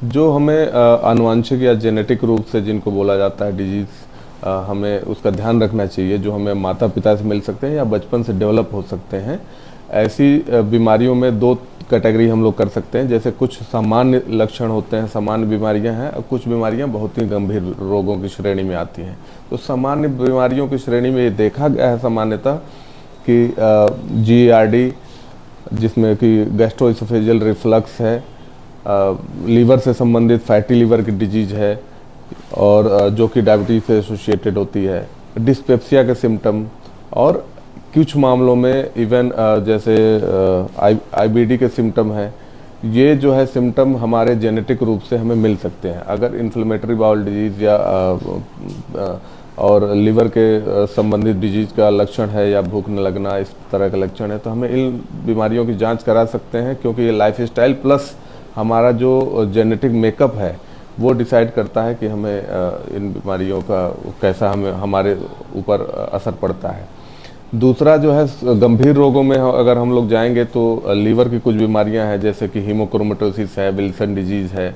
जो हमें आनुवंशिक या जेनेटिक रूप से जिनको बोला जाता है डिजीज़, हमें उसका ध्यान रखना चाहिए, जो हमें माता पिता से मिल सकते हैं या बचपन से डेवलप हो सकते हैं। ऐसी बीमारियों में दो कैटेगरी हम लोग कर सकते हैं। जैसे कुछ सामान्य लक्षण होते हैं, सामान्य बीमारियां हैं, और कुछ बीमारियां बहुत ही गंभीर रोगों की श्रेणी में आती हैं। तो सामान्य बीमारियों की श्रेणी में ये देखा गया है सामान्यतः कि GERD, जिसमें कि गैस्ट्रोइसोफेजियल रिफ्लक्स है, लीवर से संबंधित फैटी लीवर की डिजीज है, और जो कि डायबिटीज से एसोसिएटेड होती है, डिस्पेप्सिया के सिम्टम, और कुछ मामलों में इवन जैसे IBD के सिम्टम है। ये जो है सिम्टम हमारे जेनेटिक रूप से हमें मिल सकते हैं। अगर इन्फ्लेमेटरी बाउल डिजीज या और लीवर के संबंधित डिजीज का लक्षण है या भूख न लगना, इस तरह का लक्षण है, तो हमें इन बीमारियों की जांच करा सकते हैं, क्योंकि ये लाइफस्टाइल प्लस हमारा जो जेनेटिक मेकअप है वो डिसाइड करता है कि हमें इन बीमारियों का कैसा हमें हमारे ऊपर असर पड़ता है। दूसरा जो है गंभीर रोगों में अगर हम लोग जाएंगे तो लीवर की कुछ बीमारियां हैं, जैसे कि हीमोक्रोमेटोसिस है, विल्सन डिजीज है,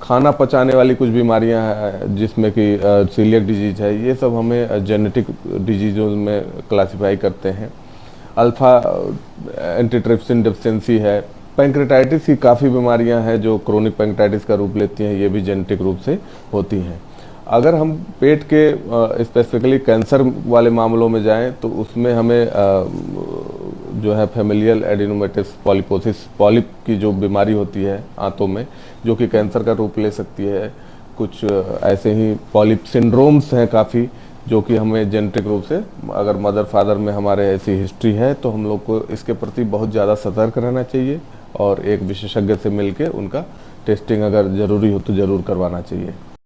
खाना पचाने वाली कुछ बीमारियां हैं जिसमें कि सीलियक डिजीज है। ये सब हमें जेनेटिक डिजीजों में क्लासिफाई करते हैं। अल्फा एंटीट्रिप्सिन डेफिशिएंसी है। पैंक्रेटाइटिस की काफ़ी बीमारियां हैं जो क्रोनिक पैंक्रेटाइटिस का रूप लेती हैं, ये भी जेनेटिक रूप से होती हैं। अगर हम पेट के स्पेसिफिकली कैंसर वाले मामलों में जाएं तो उसमें हमें जो है फैमिलियल एडिनोमेटस पॉलिपोसिस, पॉलिप की जो बीमारी होती है आंतों में, जो कि कैंसर का रूप ले सकती है। कुछ ऐसे ही पॉलिप सिंड्रोम्स हैं काफ़ी, जो कि हमें जेनेटिक रूप से, अगर मदर फादर में हमारे ऐसी हिस्ट्री है तो हम लोग को इसके प्रति बहुत ज़्यादा सतर्क रहना चाहिए और एक विशेषज्ञ से मिलके उनका टेस्टिंग अगर ज़रूरी हो तो ज़रूर करवाना चाहिए।